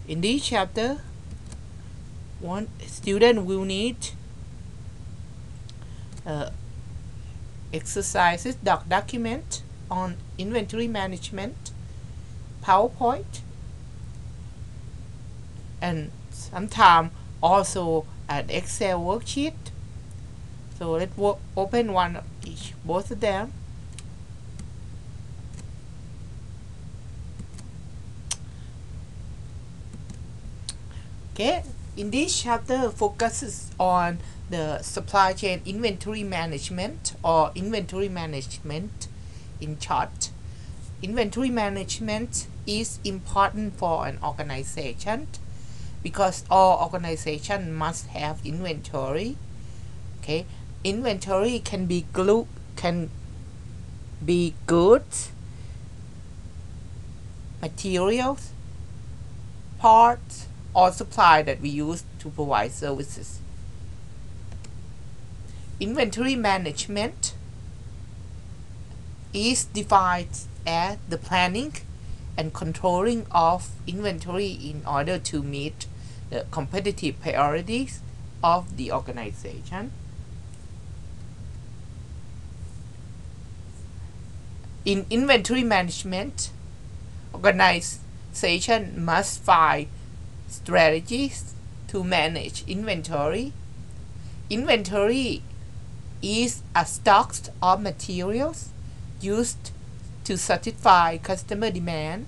In this chapter, one student will need exercises, document on inventory management, PowerPoint, and sometimes also an Excel worksheet. So let's open one of each, both of them. Okay, in this chapter focuses on the supply chain inventory management or inventory management in short. Inventory management is important for an organization because all organization must have inventory. Okay, inventory can be goods, materials, parts, or supply that we use to provide services. Inventory management is defined as the planning and controlling of inventory in order to meet the competitive priorities of the organization. In inventory management, organization must find strategies to manage inventory. Inventory is a stock of materials used to satisfy customer demand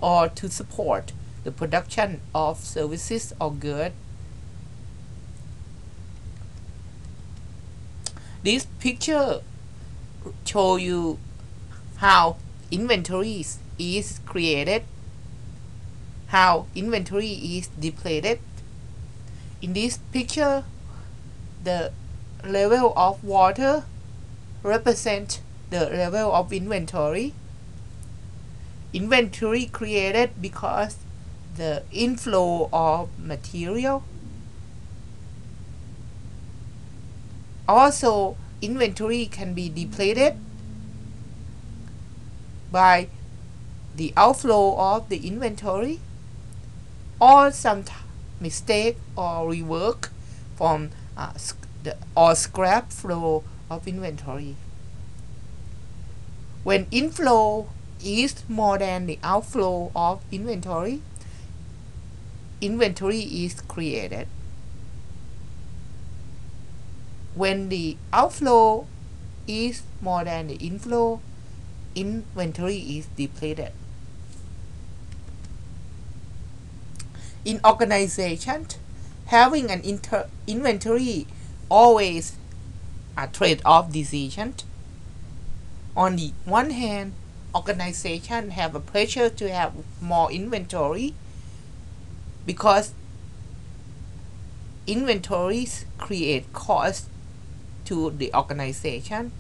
or to support the production of services or goods. This picture shows you how inventory is created, how inventory is depleted. In this picture, the level of water represents the level of inventory. Inventory created because the inflow of material. Also, inventory can be depleted by the outflow of the inventory or some mistake or rework from or scrap flow of inventory. When inflow is more than the outflow of inventory, inventory is created. When the outflow is more than the inflow, inventory is depleted. In organization, having an inventory always a trade-off decision. On the one hand, organization have a pressure to have more inventory because inventories create cost to the organization.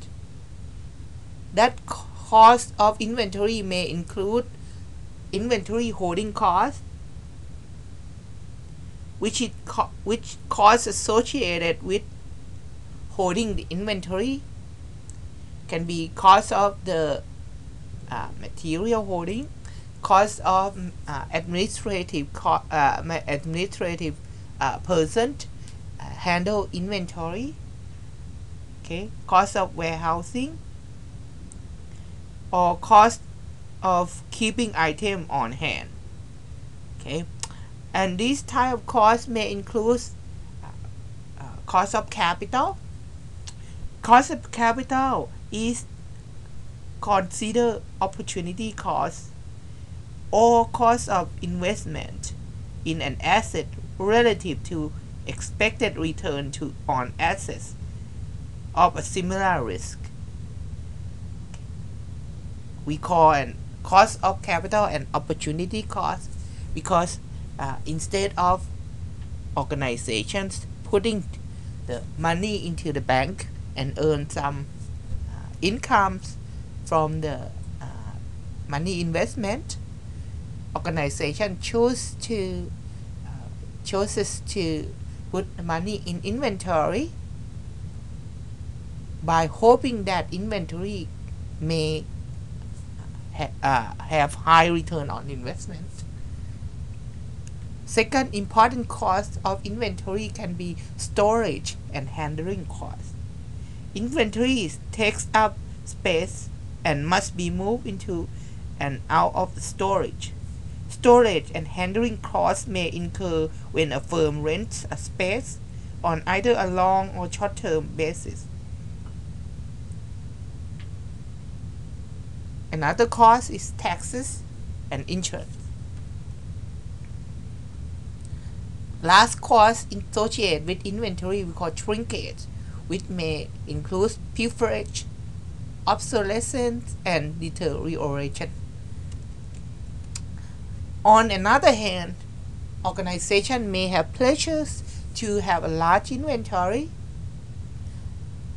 That cost of inventory may include inventory holding costs, which costs associated with holding the inventory can be cost of the material holding, cost of administrative person handle inventory, okay, cost of warehousing, or cost of keeping item on hand. Okay, and this type of cost may include cost of capital. Cost of capital is considered opportunity cost or cost of investment in an asset relative to expected return on assets of a similar risk. We call an cost of capital an opportunity cost because instead of organizations putting the money into the bank and earn some incomes from the money investment, organization chooses to put money in inventory by hoping that inventory may have high return on investment. Second important cost of inventory can be storage and handling costs. Inventory takes up space and must be moved into and out of storage. Storage and handling costs may incur when a firm rents a space on either a long or short-term basis. Another cost is taxes and insurance. Last cost associated with inventory we call shrinkage, which may include pilferage, obsolescence, and deterioration. On another hand, organizations may have pleasures to have a large inventory.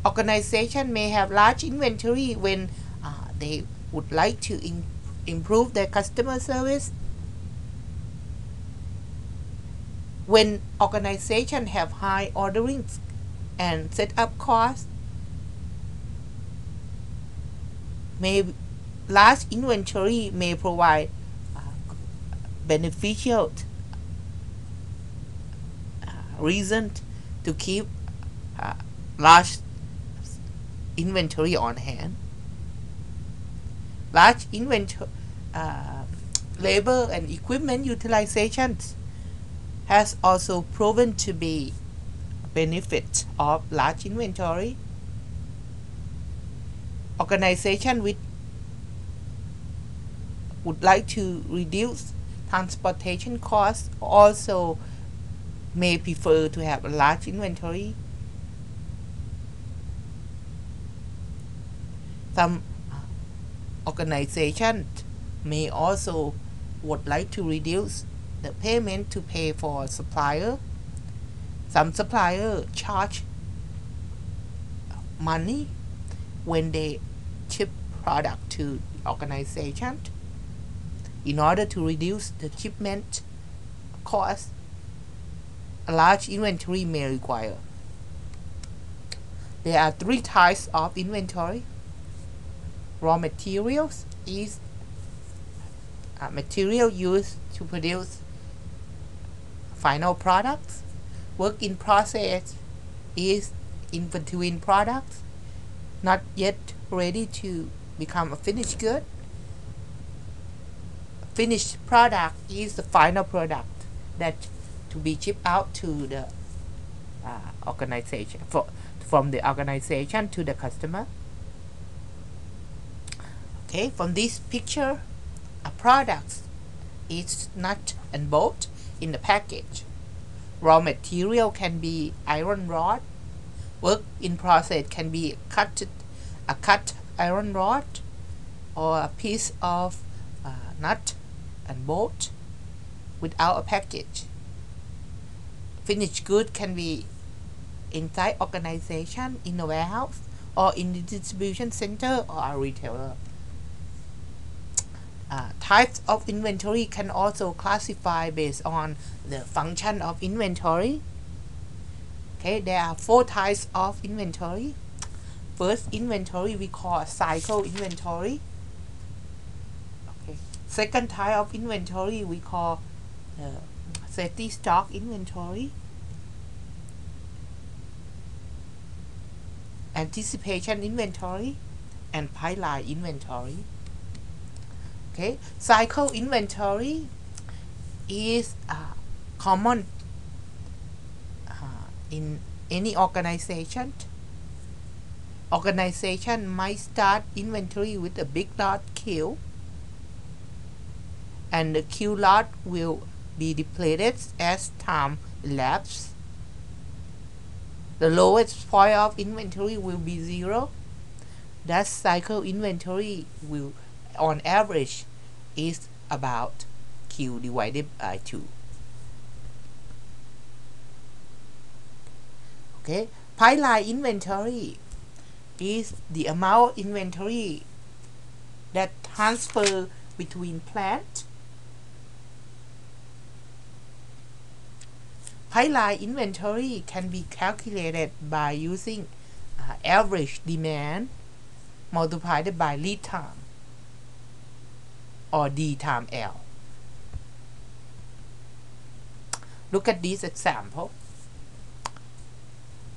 Organizations may have large inventory when they would like to improve their customer service. When organizations have high ordering and setup costs, large inventory may provide beneficial reason to keep large inventory on hand. Large inventory labor and equipment utilization has also proven to be a benefit of large inventory. Organizations would like to reduce transportation costs also may prefer to have a large inventory. Some organizations may also would like to reduce the payment to pay for supplier. Some suppliers charge money when they ship product to organization. In order to reduce the shipment cost, a large inventory may require. There are three types of inventory. Raw materials is material used to produce final products. Work in process is in between products, not yet ready to become a finished good. Finished product is the final product that to be shipped out to the organization from the organization to the customer. Okay, from this picture, a product is nut and bolt in the package. Raw material can be iron rod. Work in process can be a cut iron rod or a piece of nut and bolt without a package. Finished good can be inside organization, in a warehouse, or in the distribution center or a retailer. Types of inventory can also classify based on the function of inventory. Okay, there are 4 types of inventory. First inventory we call cycle inventory. Okay. Second type of inventory we call safety stock inventory. Anticipation inventory and pipeline inventory. Okay, cycle inventory is common in any organization. Organization might start inventory with a big lot queue, and the queue lot will be depleted as time elapses. The lowest point of inventory will be 0. Thus, cycle inventory will, on average, is about Q divided by 2. Okay, pipeline inventory is the amount of inventory that transfer between plants. Pipeline inventory can be calculated by using average demand multiplied by lead time, or D times L. Look at this example.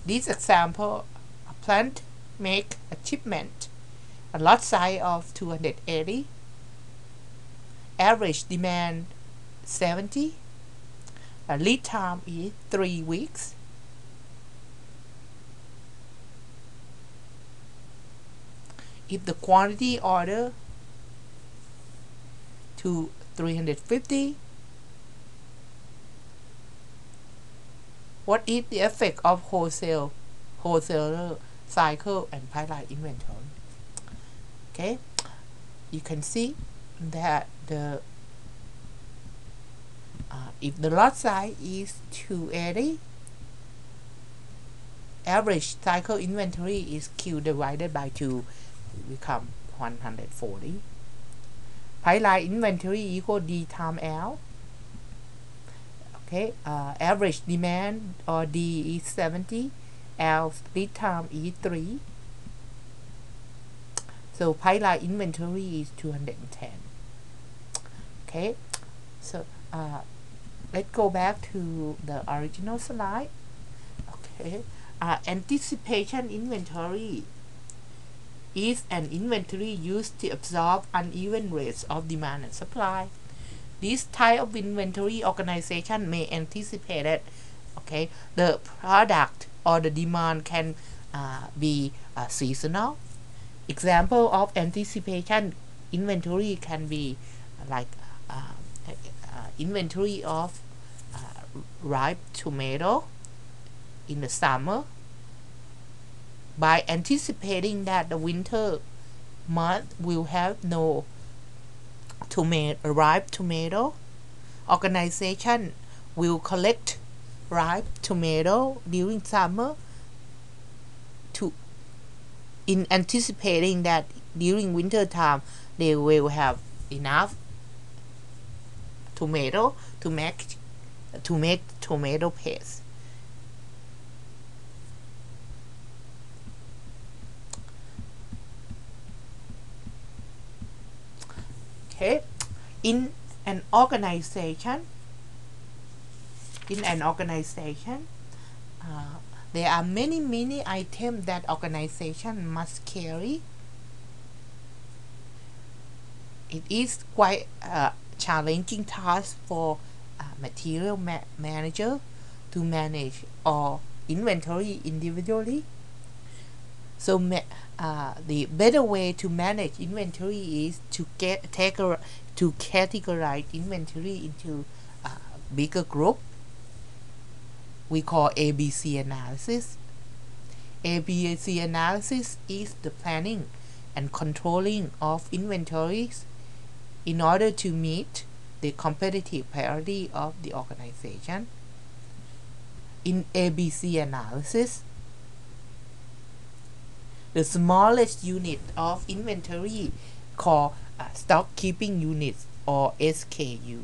This example, a plant make a shipment, a lot size of 280, average demand 70, a lead time is 3 weeks. If the quantity order to 350, what is the effect of wholesaler cycle and pipeline inventory? Okay, you can see that the if the lot size is 280, average cycle inventory is Q divided by 2, become 140. Pipeline inventory equal D times L. Okay, average demand or D is 70, L lead time is 3. So pipeline inventory is 210. Okay, so let's go back to the original slide. Okay, anticipation inventory is an inventory used to absorb uneven rates of demand and supply. This type of inventory organization may anticipate that, okay, the product or the demand can be seasonal. Example of anticipation inventory can be like inventory of ripe tomato in the summer. By anticipating that the winter month will have no ripe tomato, organization will collect ripe tomato during summer in anticipating that during winter time they will have enough tomato to make tomato paste. Okay, in an organization, there are many items that organization must carry. It is quite a challenging task for material manager to manage all inventory individually. So the better way to manage inventory is to categorize inventory into bigger group. We call ABC analysis. ABC analysis is the planning and controlling of inventories in order to meet the competitive priority of the organization. In ABC analysis, the smallest unit of inventory called stock keeping units or SKU.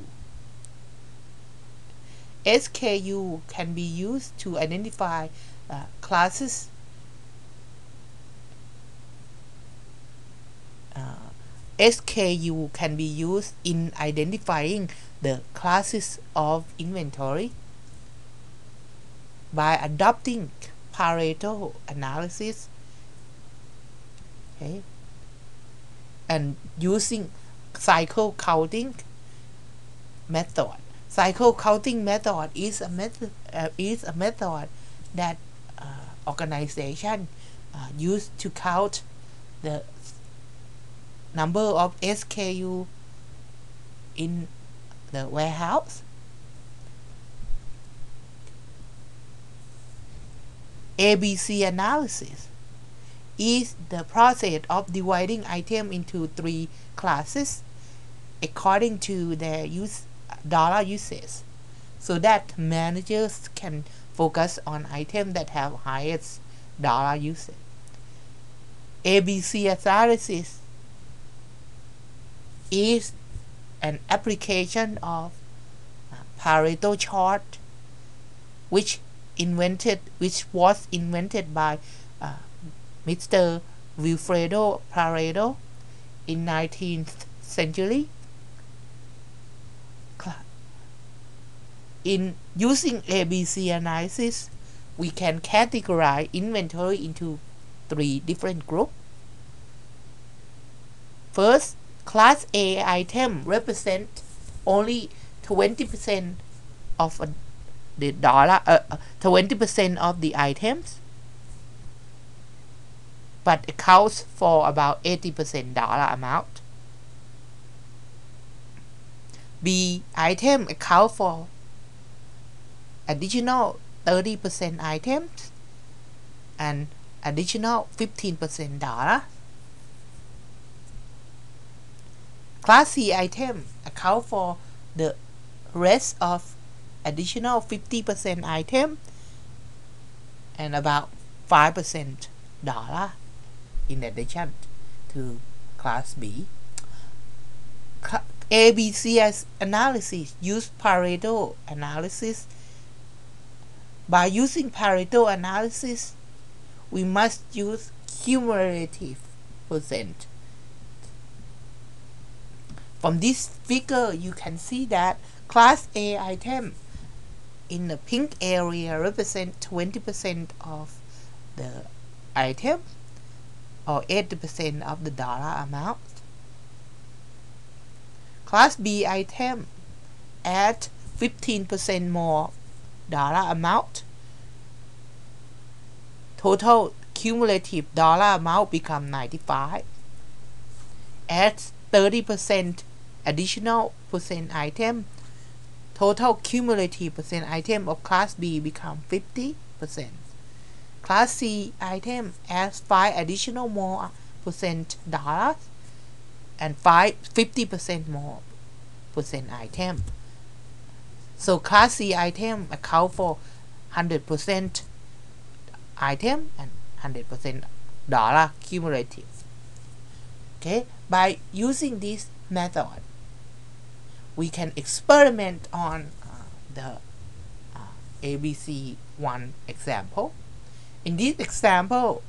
SKU can be used to identify classes. SKU can be used in identifying the classes of inventory by adopting Pareto analysis, okay, and using cycle counting method. Cycle counting method is a method that organization use to count the number of SKU in the warehouse. ABC analysis is the process of dividing items into 3 classes according to their dollar usage, so that managers can focus on items that have highest dollar usage. ABC analysis is an application of Pareto chart, which was invented by Mr. Vilfredo Pareto in 19th century. In using ABC analysis, we can categorize inventory into 3 different groups. First, class A item represent only 20% of the 20% of the items, but accounts for about 80% dollar amount. B item account for additional 30% items and additional 15% dollar. Class C item account for the rest of additional 50% item and about 5% dollar in addition to class B. ABC analysis use Pareto analysis. By using Pareto analysis, we must use cumulative percent. From this figure, you can see that class A item in the pink area represent 20% of the item or 80% of the dollar amount. Class B item add 15% more dollar amount. Total cumulative dollar amount become 95. Add 30% additional percent item. Total cumulative percent item of class B become 50%. Class C item adds 5 additional more percent dollars and 50% more percent item. So class C item account for 100% item and 100% dollar cumulative. Okay, by using this method, we can experiment on the ABC1 example. In this example,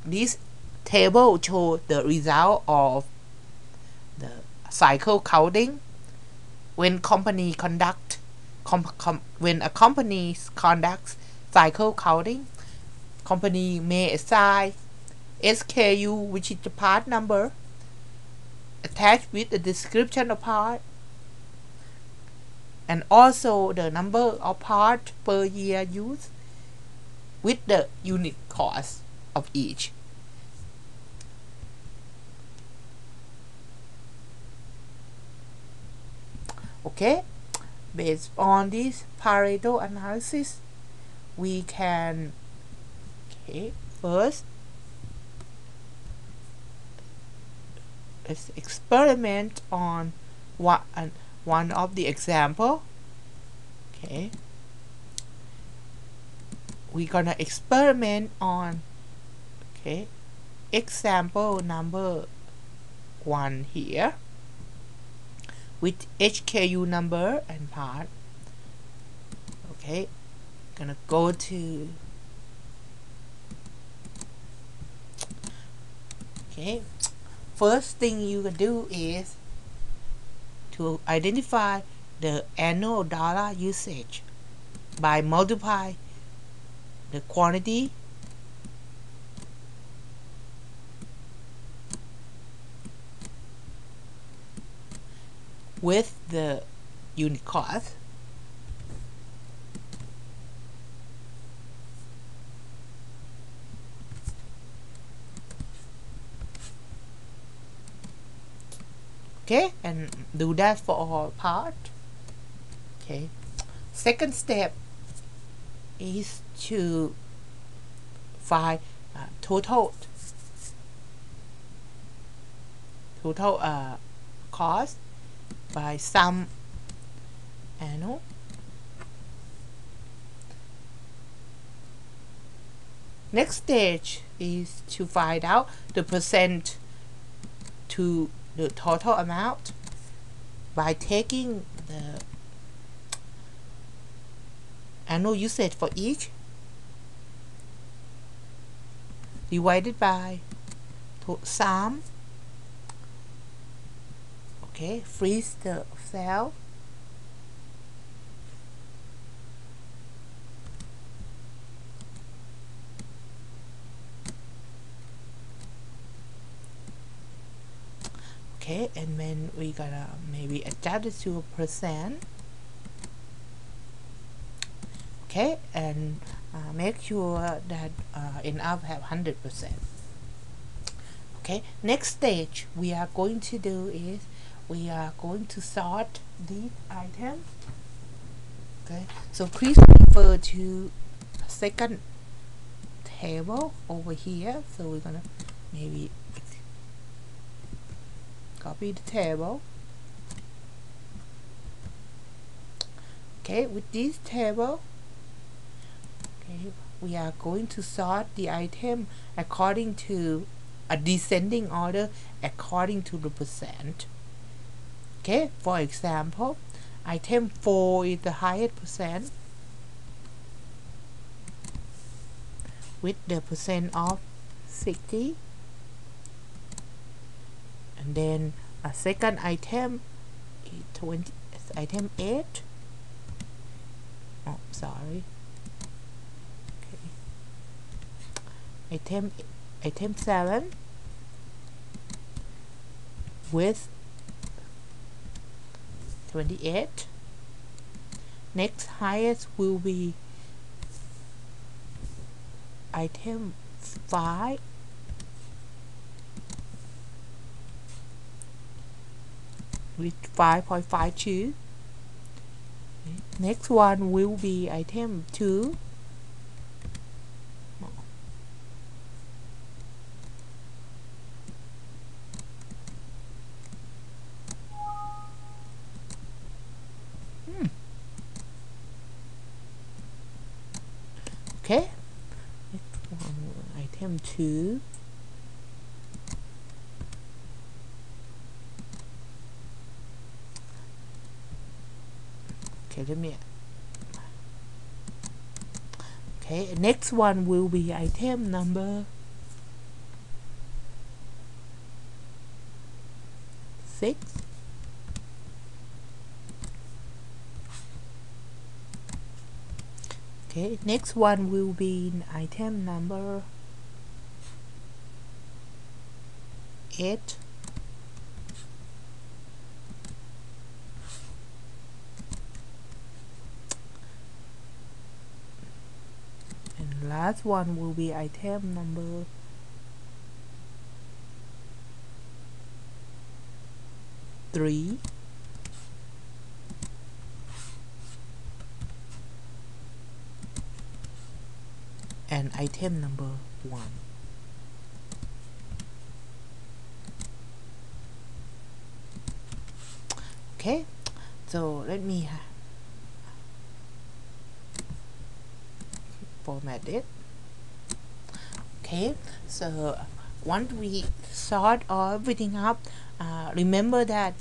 this table shows the result of the cycle counting. When company conduct when a company conducts cycle counting, company may assign SKU, which is the part number, attached with the description of part, and also the number of parts per year used with the unit cost of each. Okay, based on this Pareto analysis, we can first let's experiment on one of the example. Okay, we're gonna experiment on example number 1 here with HKU number and part. Okay, gonna go to first thing you can do is to identify the annual dollar usage by multiply the quantity with the unit cost. Okay, and do that for all part. Okay, second step is to find total cost by sum annual. Next stage is to find out the percent to the total amount by taking the annual usage for each divided by sum. Okay, freeze the cell. Okay, and then we gotta maybe adjust it to a percent. Okay, and make sure that end up have 100%. Okay, next stage we are going to do is we are going to sort these items. Okay, so please refer to second table over here. So we're gonna maybe copy the table. Okay, with this table, okay, we are going to sort the item according to a descending order according to the percent. Okay, for example, item 4 is the highest percent with the percent of 60, and then a second item is 20, item 8. Oh, sorry. Okay. Item 7 with 28. Next highest will be item 5 with 5.52. Next one will be item 2 okay. Next one, item 2 okay, let me okay, next one will be item number 6. Okay, next one will be item number 8. And last one will be item number 3. And item number 1. Okay, so let me format it. Okay, so once we sort everything up, remember that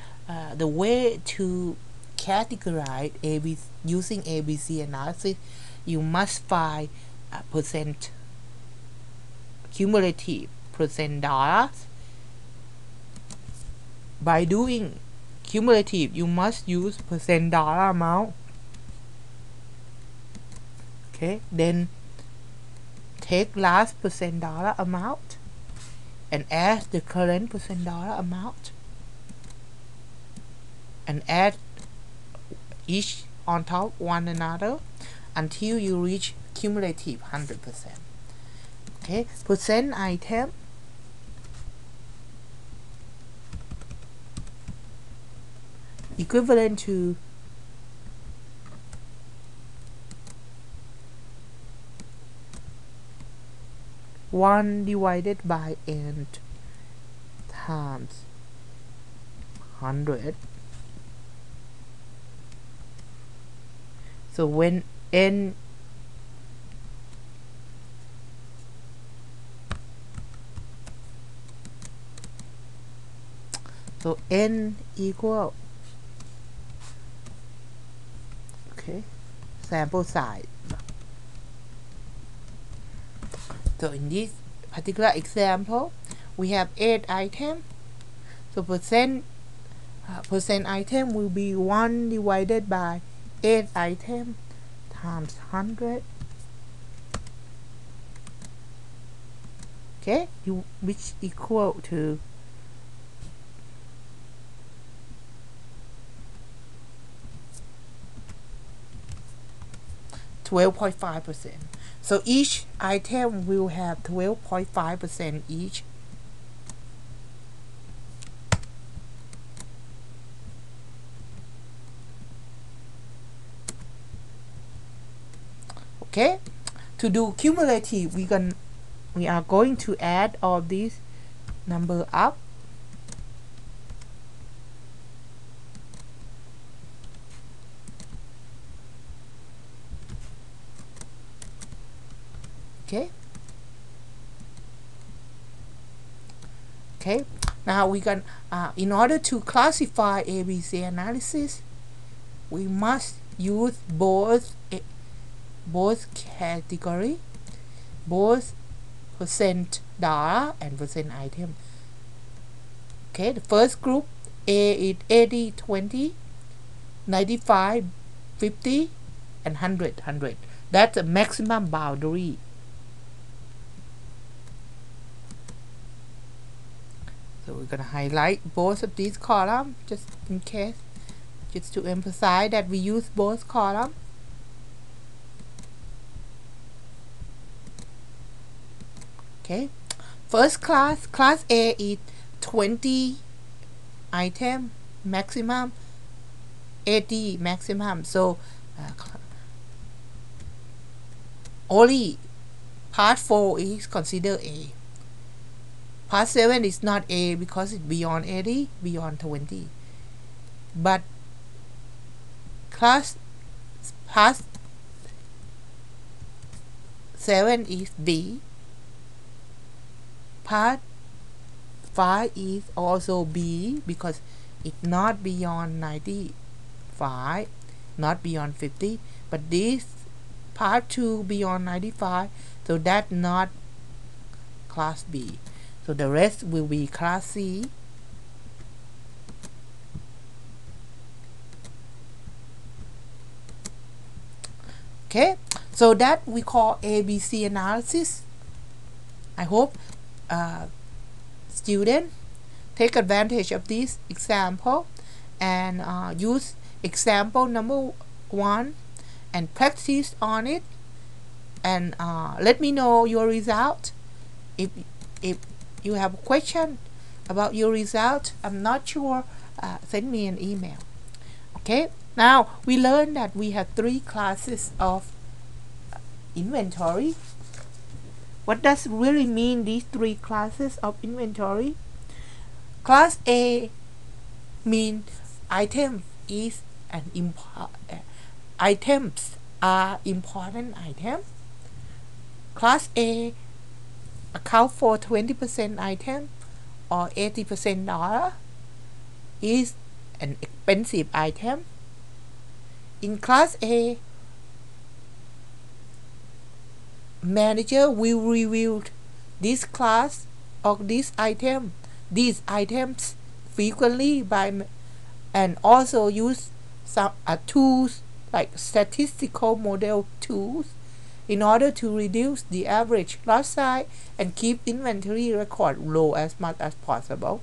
the way to categorize using ABC analysis, you must find percent cumulative percent dollars. By doing cumulative, you must use percent dollar amount. Okay, then take last percent dollar amount and add the current percent dollar amount and add each on top one another until you reach cumulative 100%. Okay, percent item equivalent to one divided by n times 100. So when n equal, okay, sample size. So in this particular example, we have 8 items. So percent item will be 1 divided by 8 items times 100. Okay, which equal to 12.5%. So each item will have 12.5% each. Okay, to do cumulative, we are going to add all these number up. Okay. Okay. Now we can, in order to classify ABC analysis, we must use both category, both percent dollar and percent item. Okay, the first group A is 80, 20, 95, 50, and 100. That's a maximum boundary. So we're gonna highlight both of these columns just in case, just to emphasize that we use both columns. Okay, first class A is 20 item maximum, 80 maximum. So only part 4 is considered A. Part 7 is not A because it's beyond 80, beyond 20. But part 7 is B. Part 5 is also B because it's not beyond 95, not beyond 50. But this part 2 beyond 95, so that's not class B. So the rest will be class C. Okay, so that we call ABC analysis. I hope students take advantage of this example and use example number 1 and practice on it, and let me know your result. If you have a question about your result, I'm not sure, send me an email. Okay, now we learned that we have 3 classes of inventory. What does really mean these 3 classes of inventory? Class A means item is an items are important items. Class A account for 20% item or 80% dollar, is an expensive item. In class A, manager will review this class or these items frequently and also use some tools like statistical model tools in order to reduce the average lot size and keep inventory record low as much as possible.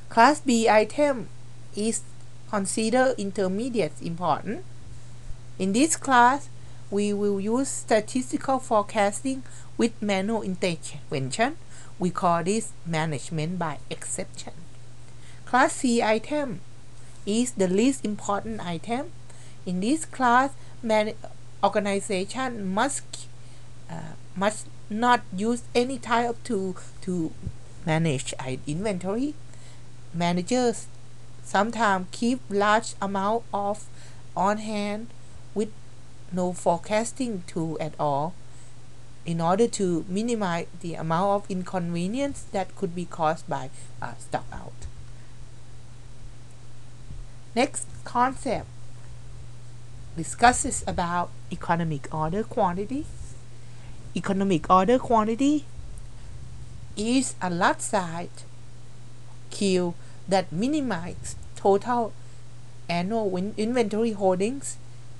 Class B item is considered intermediate important. In this class, we will use statistical forecasting with manual intervention. We call this management by exception. Class C item is the least important item. In this class, organization must not use any type of tool to manage inventory. Managers sometimes keep large amount of on hand with no forecasting tool at all in order to minimize the amount of inconvenience that could be caused by stock out. Next concept discusses about economic order quantity. Economic order quantity is a lot size queue that minimizes total annual inventory holdings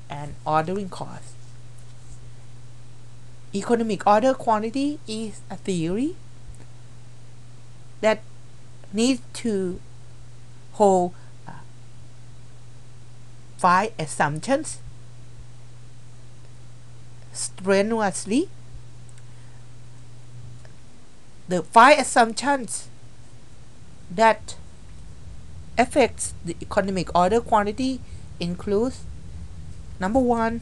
and ordering costs. Economic order quantity is a theory that needs to hold 5 assumptions. strenuously. The 5 assumptions that affects the economic order quantity includes: number 1,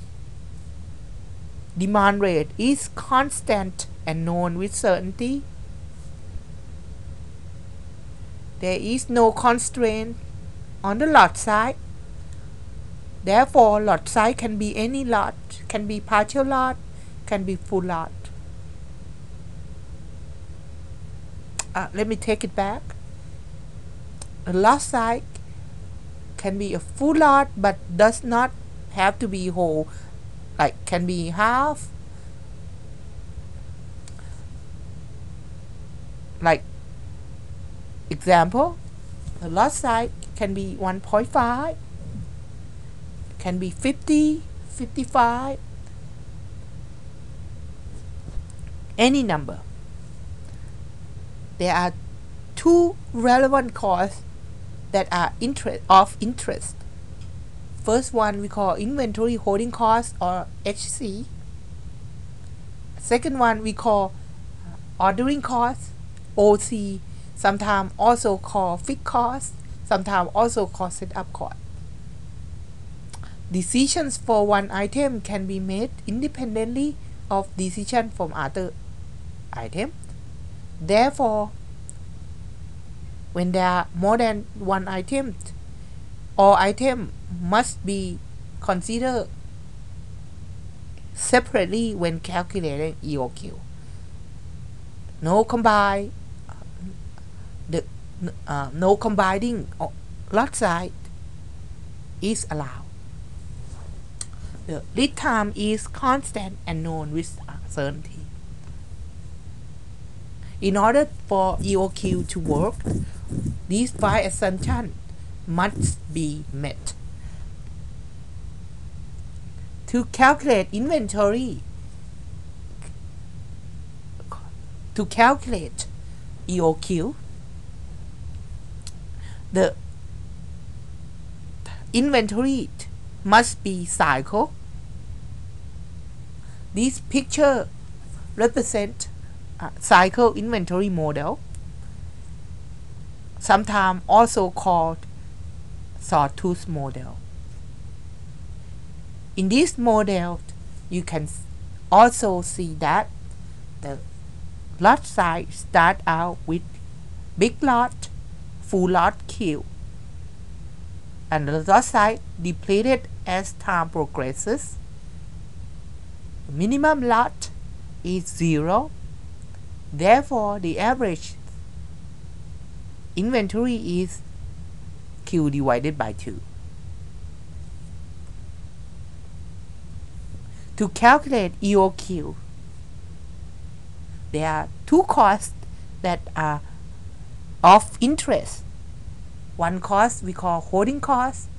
demand rate is constant and known with certainty. There is no constraint on the lot size. Therefore, lot size can be any lot, can be partial lot, can be full lot. Let me take it back. A lot size can be a full lot but does not have to be whole, like can be half, like example, the lot size can be 1.5, can be 50, 55, any number. There are 2 relevant costs that are of interest. First one we call inventory holding cost, or HC. Second one we call ordering cost, OC, sometimes also called fixed cost, sometimes also called setup cost. Decisions for one item can be made independently of decision from other item. Therefore, when there are more than one item, all items must be considered separately when calculating EOQ. No combining lot size is allowed. The lead time is constant and known with certainty. In order for EOQ to work, these 5 assumptions must be met. To calculate inventory, to calculate EOQ, the inventory must be cycle. This picture represents cycle inventory model, sometimes also called sawtooth model. In this model, you can also see that the lot size start out with big lot, full lot Q, and the lot size depleted as time progresses. The minimum lot is 0. Therefore, the average inventory is Q divided by 2. To calculate EOQ, there are 2 costs that are of interest. One cost we call holding cost,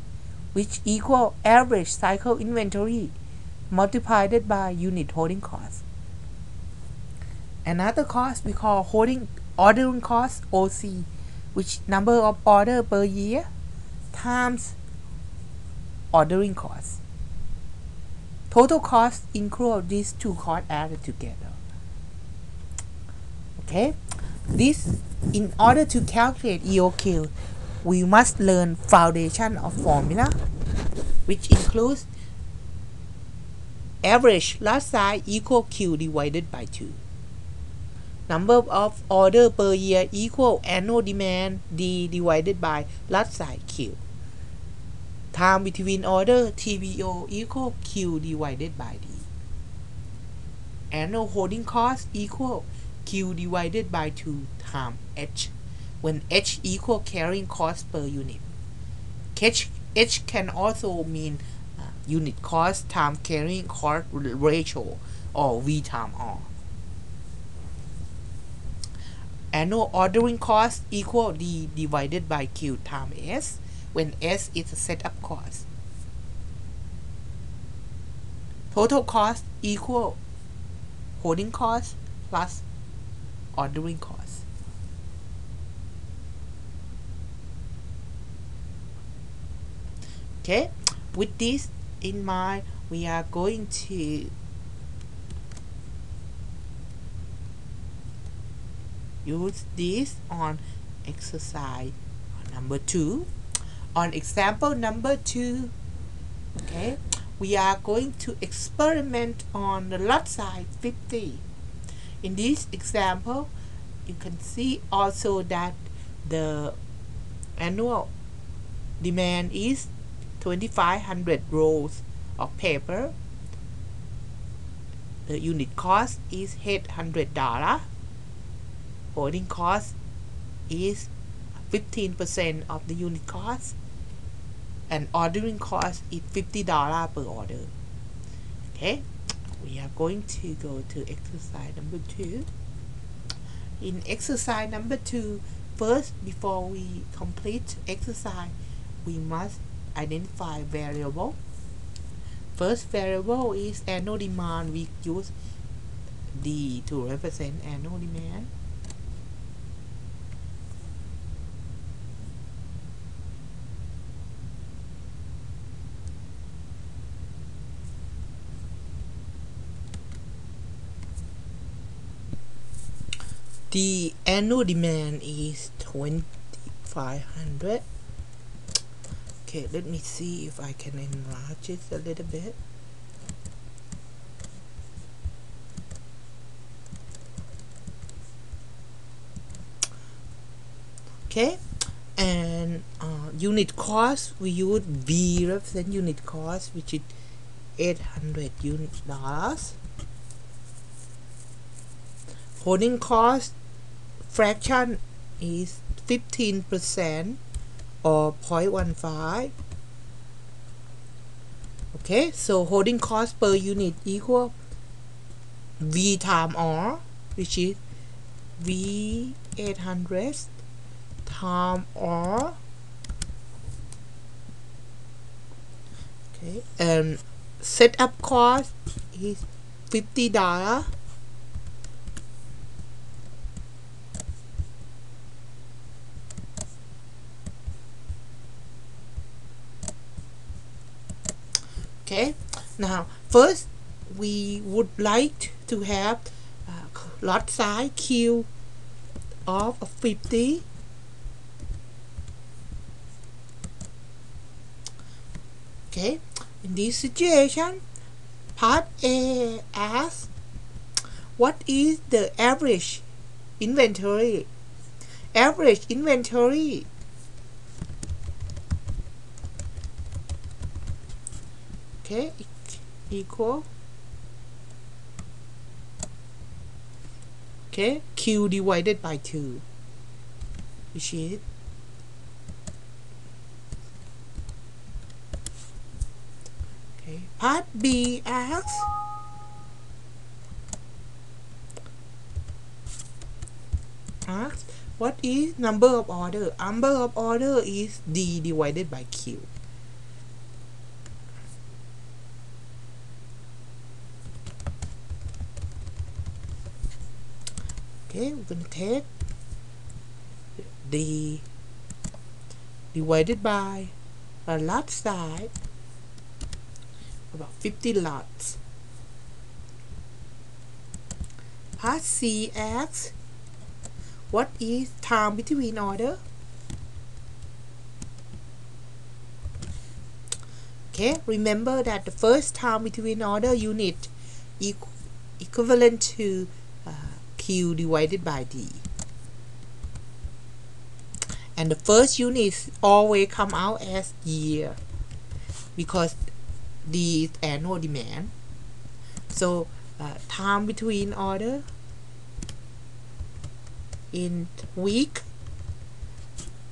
which equal average cycle inventory multiplied by unit holding cost. Another cost we call ordering cost, OC, which number of order per year times ordering cost. Total cost include these 2 costs added together. Okay, in order to calculate EOQ, we must learn foundation of formula, which includes average lot size equal Q divided by 2. Number of order per year equal annual demand D divided by lot size Q. Time between order TBO equal Q divided by D. Annual holding cost equal Q divided by 2 times H, when H equal carrying cost per unit. H can also mean unit cost times carrying cost ratio, or V times R. Annual ordering cost equal D divided by Q times S, when S is a setup cost. Total cost equal holding cost plus ordering cost. Okay, with this in mind, we are going to use this on exercise number 2. On example number 2, okay, we are going to experiment on the lot size 50. In this example, you can see also that the annual demand is 2,500 rolls of paper. The unit cost is $800. Holding cost is 15% of the unit cost, and ordering cost is $50 per order. Okay, we are going to go to exercise number 2. In exercise number 2, first, before we complete exercise, we must identify variable. First variable is annual demand. We use D to represent annual demand. The annual demand is 2,500. Okay, let me see if I can enlarge it a little bit. Okay, and unit cost, we use V represent unit cost, which is $800. Holding cost fraction is 15% or 0.15. Okay, so holding cost per unit equal V times R, which is V 800 times R. Okay, and setup cost is $50. Okay, now first we would like to have lot size Q of 50. Okay, in this situation, part A asks what is the average inventory? Average inventory okay equal okay Q divided by 2, which is okay. Part B asks what is number of order? Number of order is D divided by Q. Okay, we're going to take D divided by a lot size, about 50 lots. Part C asks what is time between order? Okay, remember that the first time between order unit equivalent to Q divided by D, and the first unit always come out as year because D is annual demand. So time between order in week.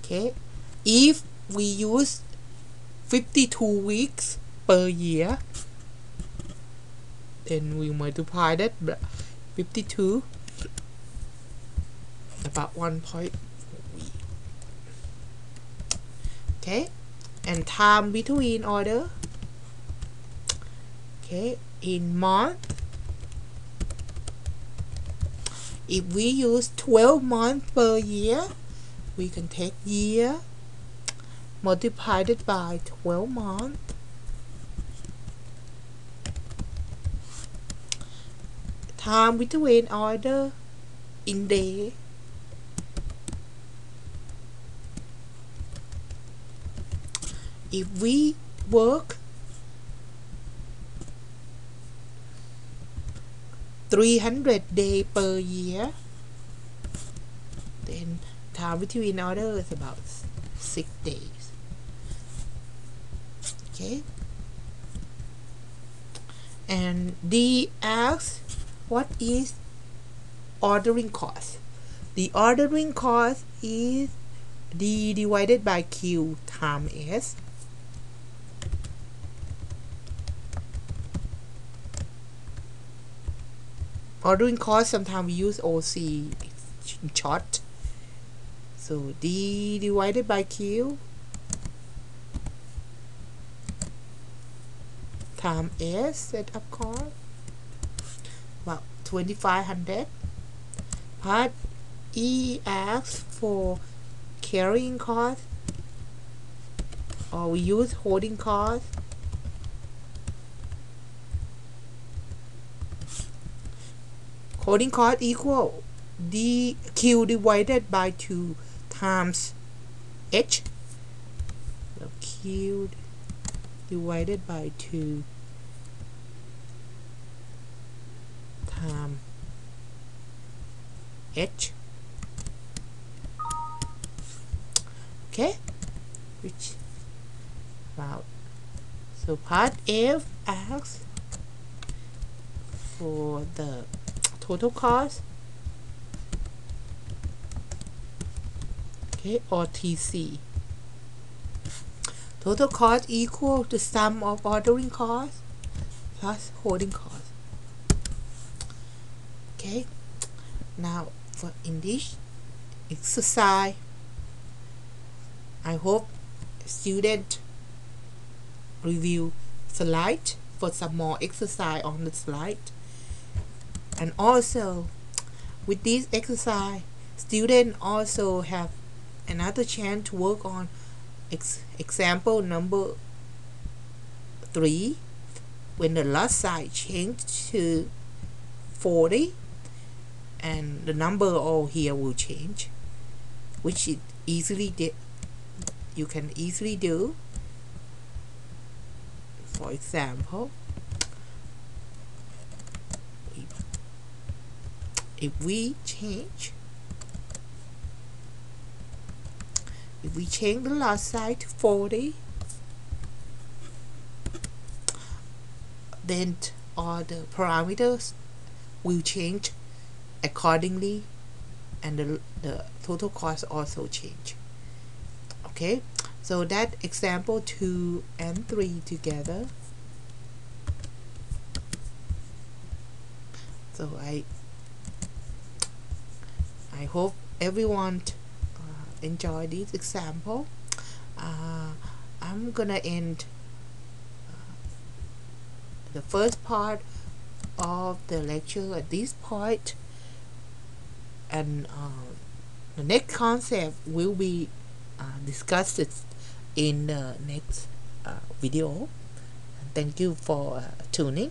Okay, if we use 52 weeks per year, then we multiply that 52 about 1.4 week. Okay, and time between order, okay, in month, if we use 12 months per year, we can take year multiplied it by 12 months. Time between order in day, if we work 300 days per year, then time between orders is about 6 days. Okay, and D asks what is ordering cost. The ordering cost is D divided by Q times S. Ordering cost, sometimes we use OC in short. So D divided by Q times S setup cost, about 2500. Part E asks for carrying cost, or we use holding cost. Holding cost equal Q divided by 2 times H. So Q divided by 2 times H. Okay, which about, so part F asks for the total cost, okay, or TC. Total cost equal to sum of ordering cost plus holding cost. Okay, now for in this exercise, I hope student review slide for some more exercise on the slide. And also with this exercise, students also have another chance to work on example number 3, when the lot size changed to 40 and the number all here will change, which it easily you can easily do. For example, if we change the lot size to 40, then all the parameters will change accordingly, and the total cost also change. Okay, so that example 2 and 3 together. So I hope everyone enjoy this example. I'm gonna end the first part of the lecture at this point, and the next concept will be discussed in the next video. Thank you for tuning.